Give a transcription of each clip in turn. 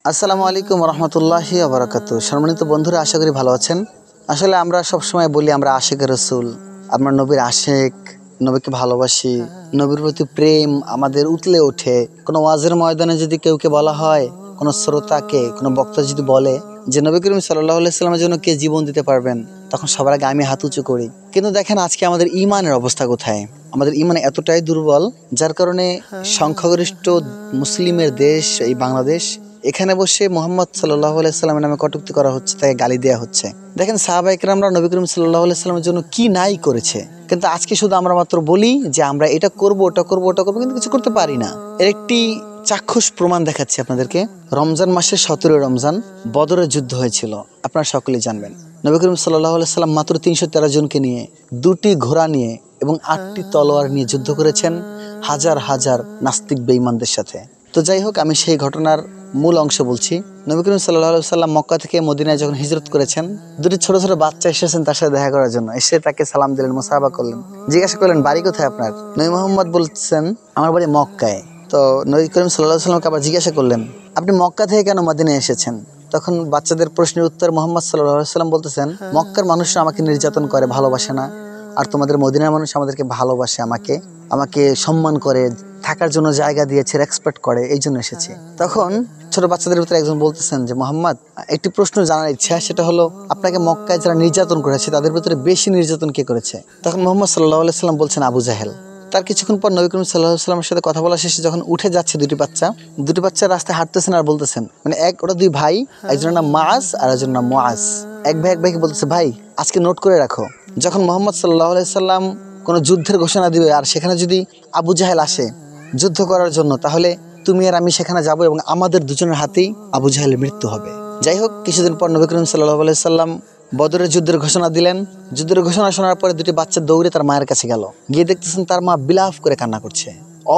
আসসালামু আলাইকুম রহমতুল্লাহি ওয়া বারাকাতুহু। সম্মানিত বন্ধুরা, আশা করি ভালো আছেন। আসলে আমরা সবসময় বলি আমরা আশিকের রসুল, আমরা নবীর আশেক, নবীকে ভালোবাসি, নবীর প্রতি প্রেম আমাদের উতলে ওঠে। কোনো ওয়াজের ময়দানে যদি কেউকে বলা হয়, কোনো শ্রোতাকে, কোনো বক্তা যদি বলে যে নবী করিম সাল্লাল্লাহু আলাইহি সাল্লামের জন্য কে জীবন দিতে পারবেন, তখন সবার আগে আমি হাত উঁচু করি। কিন্তু দেখেন আজকে আমাদের ইমানের অবস্থা কোথায়। আমাদের ইমান এতটাই দুর্বল, যার কারণে সংখ্যাগরিষ্ঠ মুসলিমের দেশ এই বাংলাদেশ, এখানে বসে মোহাম্মদ সাল্লাল্লাহু আলাইহি সাল্লামের নামে কটূক্তি করা হচ্ছে, তাকে গালি দেওয়া হচ্ছে। দেখেন সাহাবায়ে কেরামরা নবী করিম সাল্লাল্লাহু আলাইহি সাল্লামের জন্য কি নাই করেছে, কিন্তু আজকে শুধু আমরা মাত্র বলি যে আমরা এটা করব, ওটা করব, ওটা করবো, কিন্তু কিছু করতে পারি না। এর একটি চাক্ষুষ প্রমাণ দেখাচ্ছি আপনাদেরকে। রমজান মাসের 17 রমজান বদরের যুদ্ধ হয়েছিল, আপনারা সকলেই জানবেন। নবী করিম সাল্লাল্লাহু আলাইহি সাল্লাম মাত্র 313 জনকে নিয়ে, 2টি ঘোড়া নিয়ে এবং 8টি তলোয়ার নিয়ে যুদ্ধ করেছেন হাজার হাজার নাস্তিক বেঈমানদের সাথে। তো যাই হোক, আমি সেই ঘটনার মূল অংশ বলছি। নবী করিম সাল্লাল্লাহু আলাইহি সাল্লাম মক্কা থেকে মদিনায় যখন হিজরত করেছেন, 2টি ছোট ছোট বাচ্চা এসেছেন তার সাথে দেখা করার জন্য। এসে তাকে সালাম দিলেন, মুসাহাবা করলেন, জিজ্ঞাসা করলেন বাড়ি কোথায় আপনার। নবী মুহাম্মদ বলছেন আমার বাড়ি মক্কায়। তো নবী করিম সাল্লাল্লাহু আলাইহি সাল্লামকে আবার জিজ্ঞাসা করলেন আপনি মক্কা থেকে কেন মদিনায় এসেছেন। তখন বাচ্চাদের প্রশ্নের উত্তর মুহাম্মদ সাল্লাল্লাহু আলাইহি সাল্লাম বলতেছেন, মক্কার মানুষরা আমাকে নির্যাতন করে, ভালোবাসে না, আর তোমাদের মদিনার মানুষ আমাদেরকে ভালোবাসে, আমাকে সম্মান করে, থাকার জন্য জায়গা দিয়েছে, রেসপেক্ট করে, এই জন্য এসেছি। তখন ছোট বাচ্চাদের ভিতরে একজন বলতেছেন যে মোহাম্মদ, একটি প্রশ্ন জানার ইচ্ছা, সেটা হলো আপনাকে মক্কায় যারা নির্যাতন করেছে তাদের ভিতরে বেশি নির্যাতন কে করেছে। তখন মুহাম্মদ সাল্লাল্লাহু আলাইহি সাল্লাম বলছেন আবু জাহেল। তার কিছুক্ষণ পর নবী করিম সাল্লাল্লাহু আলাইহি সাল্লামের সাথে কথা বলা শেষে যখন উঠে যাচ্ছে দুটি বাচ্চা রাস্তায় হাঁটতেছেন আর বলতেছেন, মানে ওরা 2 ভাই, একজনের নাম মাআজ আর একজনের নাম মুআজ। এক ভাইকে বলতেছে ভাই আজকে নোট করে রাখো, যখন মুহাম্মদ সাল্লাল্লাহু আলাইহি সাল্লাম কোনো যুদ্ধের ঘোষণা দিবে আর সেখানে যদি আবু জাহেল আসে যুদ্ধ করার জন্য, তাহলে তুমি আর আমি সেখানে যাব এবং আমাদের দুজনের হাতেই আবু জাহেলের মৃত্যু হবে। যাই হোক, কিছুদিন পর নবী করিম সাল্লাল্লাহু আলাইহি সাল্লাম বদরের যুদ্ধের ঘোষণা দিলেন। যুদ্ধের ঘোষণা শোনার পরে 2টি বাচ্চা দৌড়ে তার মায়ের কাছে গেল, গিয়ে দেখতেছেন তার মা বিলাপ করে কান্না করছে,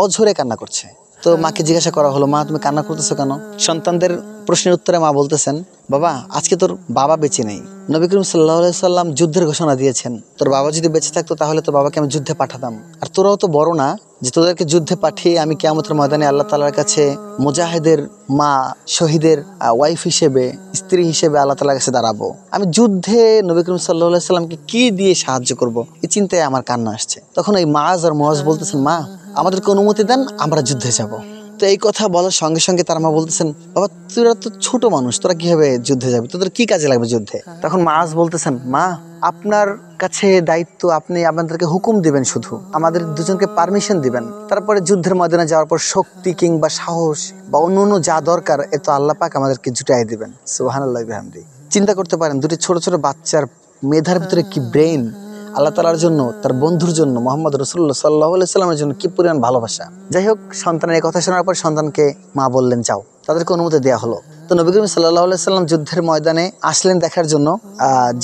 অঝরে কান্না করছে। তো মাকে জিজ্ঞাসা করা হলো, মা তুমি কান্না করতেছো কেন। সন্তানদের প্রশ্নের উত্তরে মা বলতেছেন, বাবা আজকে তোর বাবা বেঁচে নেই, নবী করিম সাল্লাল্লাহু আলাইহি সাল্লাম যুদ্ধের ঘোষণা দিয়েছেন, তোর বাবা যদি বেঁচে থাকতো তাহলে তোর বাবাকে আমি যুদ্ধে পাঠাতাম, আর তোরাও তো বড় না যে তোদেরকে যুদ্ধে পাঠিয়ে আমি কিয়ামতের ময়দানে আল্লাহ তাআলার কাছে মুজাহিদের মা, শহীদের ওয়াইফ হিসেবে, স্ত্রী হিসেবে আল্লাহ তাআলার কাছে দাঁড়াবো। আমি যুদ্ধে নবী করিম সাল্লাল্লাহু আলাইহি সাল্লামকে কি দিয়ে সাহায্য করব, এই চিন্তায় আমার কান্না আসছে। তখন এই মাআজ আর মুআজ বলতেছেন, মা আমাদেরকে অনুমতি দেন, আমরা যুদ্ধে যাব। তো এই কথা বলার সঙ্গে সঙ্গে তার মা বলতেছেন, বাবা তোরা তো ছোট মানুষ, তোরা কিভাবে যুদ্ধে যাবে, তোদের কি কাজে লাগবে যুদ্ধে। তখন মাআজ বলতেছেন, মা আপনার কাছে দায়িত্ব, আপনি আমাদেরকে হুকুম দিবেন, শুধু আমাদের দুজনকে পারমিশন দিবেন, তারপরে যুদ্ধের ময়দানে যাওয়ার পর শক্তি কিংবা সাহস বা অন্য যা দরকার এ তো আল্লাহ পাক আমাদেরকে জুটাই দিবেন। সুবহানাল্লাহি বিহামদি। চিন্তা করতে পারেন 2টি ছোট ছোট বাচ্চার মেধার ভিতরে কি ব্রেন, আল্লাহ তাআলার জন্য, তার বন্ধুর জন্য, মুহাম্মদ রাসূলুল্লাহ সাল্লাল্লাহু আলাইহি সাল্লামের জন্য কি পরিমাণ ভালোবাসা। যাই হোক, সন্তানের এই কথা শোনার পর সন্তানকে মা বললেন যাও, তাদেরকে অনুমতি দেওয়া হলো। তো নবী করিম সাল্লাল্লাহু আলাইহি সাল্লাম যুদ্ধের ময়দানে আসলেন দেখার জন্য।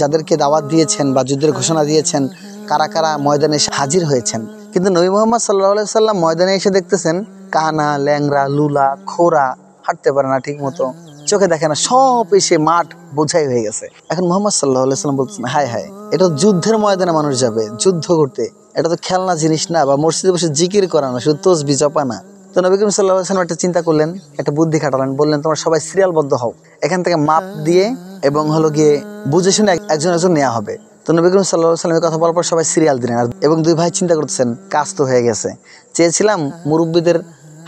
যাদেরকে দাওয়াত দিয়েছেন বা যুদ্ধের ঘোষণা দিয়েছেন, কারা কারা ময়দানে হাজির হয়েছেন, কিন্তু নবী মুহাম্মদ সাল্লাল্লাহু আলাইহি সাল্লাম ময়দানে এসে দেখতেছেন কানা, ল্যাংরা, লুলা, খোরা, হাঁটতে পারে না ঠিক মতো, চোখে দেখে না, সব এসে মাঠ বোঝাই হয়ে গেছে। এখন মুহাম্মদ সাল্লাল্লাহু আলাইহি সাল্লাম বলতেছেন, হায় হায়, এটা যুদ্ধের ময়দানে মানুষ যাবে যুদ্ধ করতে, এটা তো খেলনা জিনিস না, বা মসজিদে বসে জিকির করা না, শুধু তসবিহ জপা না। তো নবী করিম সাল্লাল্লাহু আলাইহি সাল্লাম একটা চিন্তা করলেন, একটা বুদ্ধি খাটালেন, বললেন তোমরা সবাই সিরিয়ালবদ্ধ হও, এখান থেকে মাপ দিয়ে এবং হলো গিয়ে বুঝে শুনে একজন নেওয়া হবে। তো নবী করিম সাল্লাল্লাহু আলাইহি সাল্লামের কথা বলার পর সবাই সিরিয়াল দিলেন, এবং 2 ভাই চিন্তা করতেছেন কাজ তো হয়ে গেছে, চেয়েছিলাম মুরব্বীদের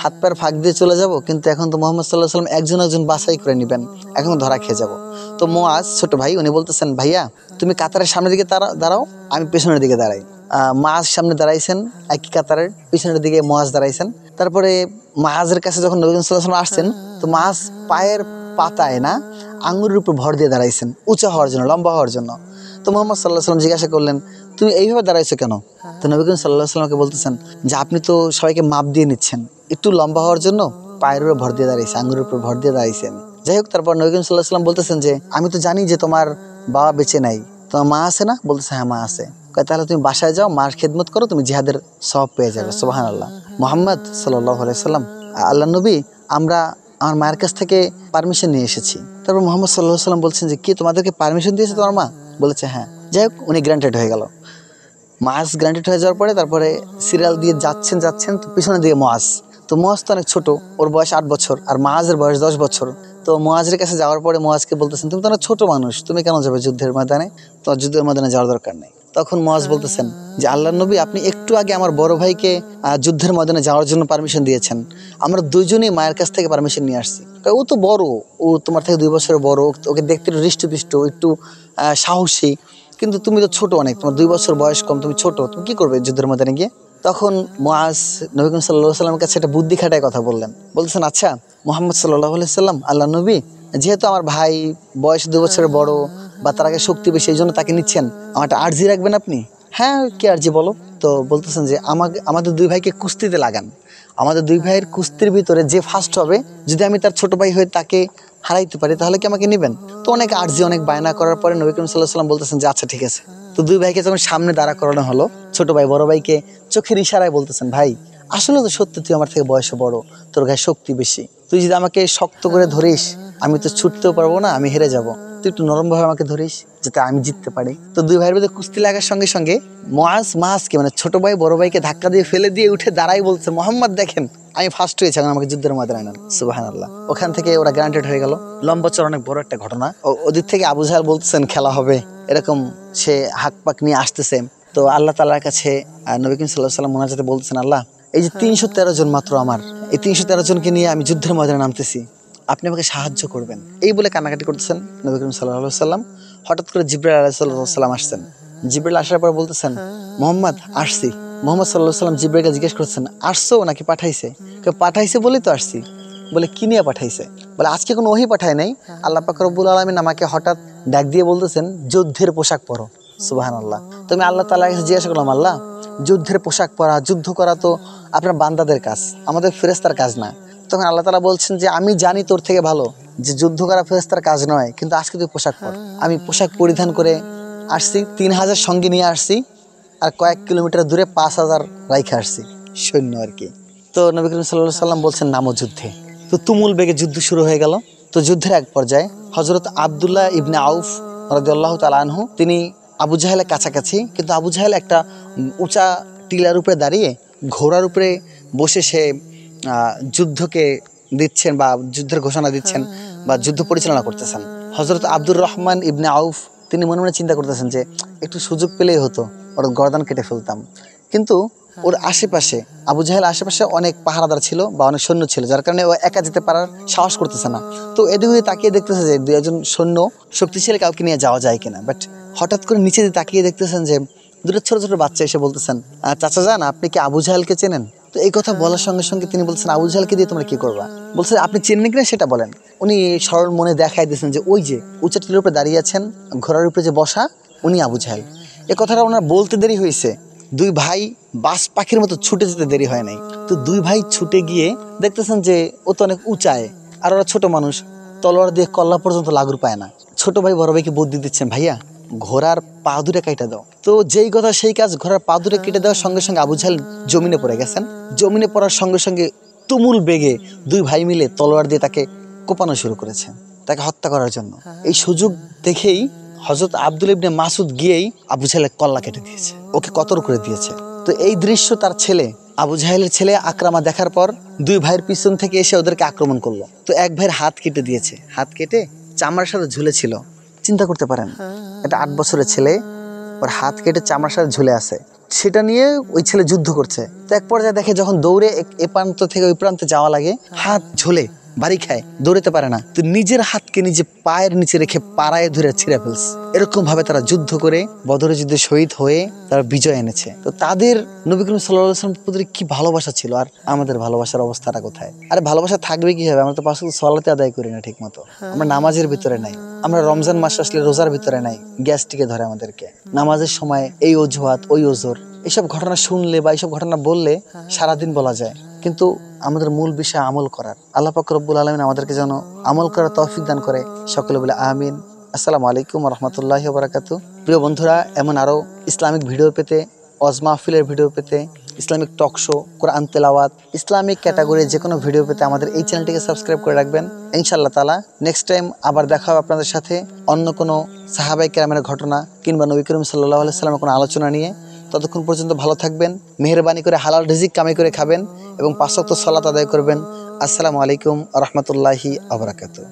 হাত পায়ের ফাঁক দিয়ে চলে যাব, কিন্তু এখন তো মুহাম্মদ সাল্লাল্লাহু আলাইহি সাল্লাম একজন বাছাই করে নেবেন, এখন ধরা খেয়ে যাব। তো মুআজ ছোট ভাই, উনি বলতেছেন, ভাইয়া তুমি কাতারের সামনের দিকে দাঁড়াও, আমি পেছনের দিকে দাঁড়াই। মুআজ সামনে দাঁড়াইছেন, একই কাতারের পিছনের দিকে মুআজ দাঁড়াইছেন। তারপরে মুআজের কাছে যখন নবী সাল্লাল্লাহু আলাইহি সাল্লাম আসছেন, তো মুআজ পায়ের পাতায় না আঙ্গুরের উপর ভর দিয়ে দাঁড়াইছেন, উঁচা হওয়ার জন্য, লম্বা হওয়ার জন্য। তো মুহাম্মদ সাল্লাল্লাহু আলাইহি সাল্লাম জিজ্ঞাসা করলেন, তুমি এইভাবে দাঁড়াইছো কেন। তো নবী সাল্লাল্লাহু আলাইহি সাল্লামকে বলতেছেন যে আপনি তো সবাইকে মাপ দিয়ে নিচ্ছেন, একটু লম্বা হওয়ার জন্য পায়ের উপর ভর দিয়ে দাঁড়াইছে, আঙ্গুরের উপর ভর দিয়ে দাঁড়াইছি আমি। যাই হোক, তারপর নবী সাল্লাল্লাহু আলাইহি সাল্লাম বলতেছেন যে আমি তো জানি যে তোমার বাবা বেঁচে নাই, তোমার মা আছে না। বলতেছে হ্যাঁ মা আছে। তাহলে তুমি বাসায় যাও, মার খেদমত করো, তুমি জিহাদের সওয়াব পেয়ে যাবে। সুবহানাল্লাহ। মুহাম্মদ সাল্লাল্লাহু আলাইহি সাল্লাম, আল্লাহ নবী, আমরা আমার মায়ের কাছ থেকে পারমিশন নিয়ে এসেছি। তারপর মুহাম্মদ সাল্লাল্লাহু আলাইহি সাল্লাম বলছেন যে কি তোমাদেরকে পারমিশন দিয়েছে তোমার মা। বলেছে হ্যাঁ। যাই হোক, উনি গ্রান্টেড হয়ে গেল। মুআজ গ্রান্টেড হয়ে যাওয়ার পরে তারপরে সিরিয়াল দিয়ে যাচ্ছেন, তো পিছনে দিয়ে মুআজ। তো মুআজ তো অনেক ছোট, ওর বয়স 8 বছর, আর মুআজের বয়স 10 বছর। তো মুআজের কাছে যাওয়ার পরে মুআজকে বলতেছেন, তুমি তো অনেক ছোট মানুষ, তুমি কেন যাবে যুদ্ধের ময়দানে? তোমার যুদ্ধের ময়দানে যাওয়ার দরকার নেই। তখন মুআজ বলতেছেন যে আল্লাহর নবী, আপনি একটু আগে আমার বড় ভাইকে যুদ্ধের ময়দানে যাওয়ার জন্য পারমিশন দিয়েছেন। আমরা দুইজনেই মায়ের কাছ থেকে পারমিশন নিয়ে আসছি। ও তো বড়, ও তোমার থেকে 2 বছরের বড়, ওকে দেখতে একটু হৃষ্টপুষ্ট, একটু সাহসী, কিন্তু তুমি তো ছোট অনেক, তোমার 2 বছর বয়স কম, তুমি ছোট, তুমি কি করবে যুদ্ধের ময়দানে গিয়ে? তখন মুআজ নবী করিম সাল্লাল্লাহু আলাইহি ওয়াসাল্লামের কাছে একটা বুদ্ধি খাটায় কথা বললেন। বলতেছেন, আচ্ছা মুহাম্মদ সাল্লাল্লাহু আলাইহি সাল্লাম, আল্লাহ নবী, যেহেতু আমার ভাই বয়স 2 বছরের বড় বা তার আগে শক্তি বেশি, এই জন্য তাকে নিচ্ছেন, আমার একটা আর্জি রাখবেন আপনি? হ্যাঁ, কি আর্জি বলো? তো বলতেছেন যে আমাদের 2 ভাইকে কুস্তিতে লাগান, আমাদের 2 ভাইয়ের কুস্তির ভিতরে যে ফার্স্ট হবে, যদি আমি তার ছোট ভাই হয়ে তাকে হারাইতে পারি, তাহলে কি আমাকে নেবেন? তো অনেক আর্জি, অনেক বায়না করার পরে নবী করিম সাল্লাল্লাহু আলাইহি ওয়াসাল্লাম বলতেছেন যে আচ্ছা ঠিক আছে। তো 2 ভাইকে যখন সামনে দাঁড়া করানো হলো, ছোট ভাই বড় ভাইকে চোখের ইশারায় বলতেছেন, ভাই আসলে তো সত্যি তুই আমার থেকে বয়সে বড়, তোর গায়ে শক্তি বেশি, তুই যদি আমাকে শক্ত করে ধরিস আমি তো ছুটতেও পারবো না, আমি হেরে যাব, তুই একটু নরমভাবে আমাকে ধরিস যাতে আমি জিততে পারি। তো 2 ভাইয়ের মধ্যে কুস্তি লাগার সঙ্গে সঙ্গে মুআজকে মানে ছোট ভাই বড় ভাইকে ধাক্কা দিয়ে ফেলে দিয়ে উঠে দাঁড়াই বলছে, মোহাম্মদ দেখেন আমি ফার্স্ট হয়েছি, এখন আমাকে যুদ্ধের ময়দানে নেন। সুবহানাল্লাহ। ওখান থেকে ওরা গ্রান্টেড হয়ে গেল। লম্বা চড় অনেক বড় একটা ঘটনা। ওদিক থেকে আবু জাহেল বলতেছেন খেলা হবে, এরকম সে হাক পাক নিয়ে আসতেছে। তো আল্লাহ তাআলার কাছে নবী করিম সাল্লাল্লাহু আলাইহি ওয়াসাল্লাম মুনাজাতে বলতেছেন, আল্লাহ এই যে 313 জন মাত্র আমার, এই 313 জনকে নিয়ে আমি যুদ্ধের ময়দানে নামতেছি, আপনি আমাকে সাহায্য করবেন, এই বলে কান্নাকাটি করতেছেন নবী করিম সাল্লাল্লাহু আলাইহি ওয়াসাল্লাম। হঠাৎ করে জিবরাইল আলাইহিস সালাম আসছেন। জিবরাইল আসার পর বলতেছেন, মোহাম্মদ আসছি। মোহাম্মদ সাল্লাল্লাহু আলাইহি ওয়াসাল্লাম জিবরাইলকে জিজ্ঞেস করছেন, আসছো নাকি পাঠাইছে? পাঠাইছে বলেই তো আসছি। বলে কি নিয়ে পাঠাইছে? বলে আজকে কোনো ওহী পাঠায় নাই, আল্লাহ পাক রব্বুল আলামিন আমাকে হঠাৎ ডাক দিয়ে বলতেছেন যুদ্ধের পোশাক পরো। সুবহানাল্লাহ। তুমি আল্লাহ তাআলার কাছে জিজ্ঞাসা করলাম, আল্লাহ যুদ্ধের পোশাক পরা, যুদ্ধ করা তো আপনার বান্দাদের কাজ, আমাদের ফেরেশতার কাজ না। তখন আল্লাহ তাআলা বলছেন যে আমি জানি তোর থেকে ভালো যে যুদ্ধ করা ফেরেশতার কাজ নয়, কিন্তু আজকে তুই পোশাক পর। আমি পোশাক পরিধান করে আসছি, 3000 সঙ্গে নিয়ে আসছি, আর কয়েক কিলোমিটার দূরে 5000 রাইখে আসছি, সৈন্য আর কি। তো নবী করিম সাল্লাল্লাহু আলাইহি ওয়াসাল্লাম বলছেন নামো যুদ্ধে। তো তুমুল বেগে যুদ্ধ শুরু হয়ে গেল। তো যুদ্ধের এক পর্যায়ে হযরত আব্দুল্লাহ ইবনে আউফ রাদিয়াল্লাহু তাআলা আনহু, তিনি আবু জাহেলের কাছাকাছি, কিন্তু আবু জাহেল একটা উঁচা টিলার উপরে দাঁড়িয়ে ঘোড়ার উপরে বসে সে যুদ্ধকে দিচ্ছেন বা যুদ্ধের ঘোষণা দিচ্ছেন বা যুদ্ধ পরিচালনা করতেছেন। হযরত আব্দুর রহমান ইবনে আউফ তিনি মনে মনে চিন্তা করতেছেন যে একটু সুযোগ পেলেই হতো, ওর গর্দান কেটে ফেলতাম। কিন্তু ওর আশেপাশে আবু জাহেল আশেপাশে অনেক পাহারাদার ছিল বা অনেক সৈন্য ছিল, যার কারণে ও একা যেতে পারার সাহস করতেছে না। তো এদিকে তাকিয়ে দেখতেছে যে 2 সৈন্য শক্তিশালী কাউকে নিয়ে যাওয়া যায় কিনা। বাট হঠাৎ করে নিচে তাকিয়ে দেখতেছেন যে 2 ছোট ছোট বাচ্চা এসে বলতেছেন, চাচা যান আপনি কি আবু জাহেলকে চেনেন? তো এই কথা বলার সঙ্গে সঙ্গে তিনি বলছেন, আবু জাহেলকে দিয়ে তোমরা কি করবা? বলছে আপনি চেনেন কিনা সেটা বলেন। উনি সরল মনে দেখাই দিয়েছেন যে ওই যে উঁচা টিলার উপরে দাঁড়িয়ে আছেন, ঘোড়ার উপরে যে বসা, উনি আবু জাহেল। এ কথাটা ওনার বলতে দেরি হয়েছে, 2 ভাই বাস পাখির মতো ছুটে যেতে দেরি হয় নাই। তো 2 ভাই ছুটে গিয়ে দেখতেছেন যে ও তো অনেক উঁচায়, আর ওরা ছোট মানুষ, তলোয়ার দিয়ে কল্লা পর্যন্ত লাগুর পায় না। ছোট ভাই বড় ভাইকে বুদ্ধি দিচ্ছেন, ভাইয়া ঘোড়ার পা দুটো কেটে দাও। তো যেই কথা সেই কাজ, ঘোড়ার পা দুটো কেটে দেওয়ার সঙ্গে সঙ্গে আবু জাহেল জমিনে পড়ে গেছেন। জমিনে পড়ার সঙ্গে সঙ্গে তুমুল বেগে 2 ভাই মিলে তলোয়ার দিয়ে তাকে কোপানো শুরু করেছে, তাকে হত্যা করার জন্য। এই সুযোগ দেখেই হযরত আব্দুল্লাহ ইবনে মাসউদ গিয়েই আবু জাহেলের কল্লা কেটে দিয়েছে, ওকে কতল করে দিয়েছে। তো এই দৃশ্য তার ছেলে আবু জাহেলের ছেলে আকরামা দেখার পর 2 ভাইয়ের পিছন থেকে এসে ওদেরকে আক্রমণ করলো। তো এক ভাইয়ের হাত কেটে দিয়েছে, হাত কেটে চামড়ার সাথে ঝুলেছিল। চিন্তা করতে পারেন, একটা 8 বছরের ছেলে, ওর হাত কেটে চামড়ার সাথে ঝুলে আছে, সেটা নিয়ে ওই ছেলে যুদ্ধ করছে। তো এক পর্যায়ে দেখে যখন দৌড়ে এ প্রান্ত থেকে ওই প্রান্তে যাওয়া লাগে, হাত ঝুলে বাড়ি খায়, দৌড়াতে পারে না। তো নিজের হাতকে নিজে পায়ের নিচে রেখে পাড়ায় ধরে ছিঁড়ে ফেলছে। এরকম ভাবে তারা যুদ্ধ করে বদরের যুদ্ধে শহীদ হয়ে তারা বিজয় এনেছে। তো তাদের নবী করিম সাল্লাল্লাহু আলাইহি ওয়াসাল্লামের প্রতি কি ভালোবাসা ছিল, আর আমাদের ভালোবাসার অবস্থাটা কোথায়? আরে ভালোবাসা থাকবে কি হবে? আমরা তো 5 ওয়াক্ত সালাতে আদায় করি না ঠিক মতো, আমরা নামাজের ভিতরে নাই, আমরা রমজান মাস আসলে রোজার ভিতরে নাই, গ্যাস্ট্রিকে ধরে আমাদেরকে, নামাজের সময় এই অজুহাত ওই ওজোর। এইসব ঘটনা শুনলে বা এইসব ঘটনা বললে সারাদিন বলা যায়, কিন্তু আমাদের মূল বিষয় আমল করার। আল্লাহ পাক রব্বুল আলামিন আমাদেরকে যেন আমল করার তৌফিক দান করে। সকলে বলে আমিন। আসসালামু আলাইকুম ওয়া রাহমাতুল্লাহি ওয়া বারাকাতুহু। প্রিয় বন্ধুরা, এমন আরও ইসলামিক ভিডিও পেতে, ওয়াজ মাহফিলের ভিডিও পেতে, ইসলামিক টক শো, কোরআন তেলাওয়াত, ইসলামিক ক্যাটাগরির যে কোনো ভিডিও পেতে আমাদের এই চ্যানেলটিকে সাবস্ক্রাইব করে রাখবেন। ইনশাআল্লাহ তাআলা নেক্সট টাইম আবার দেখা হবে আপনাদের সাথে অন্য কোনো সাহাবায়ে কেরামের ঘটনা কিংবা নবী করিম সাল্লাল্লাহু আলাইহি ওয়াসাল্লামের কোনো আলোচনা নিয়ে। ততক্ষণ পর্যন্ত ভালো থাকবেন, মেহেরবানি করে হালাল রিজিক কামাই করে খাবেন এবং 5 ওয়াক্ত সালাত আদায় করবেন। আসসালামু আলাইকুম ওয়া রাহমাতুল্লাহি ওয়া বারাকাতুহু।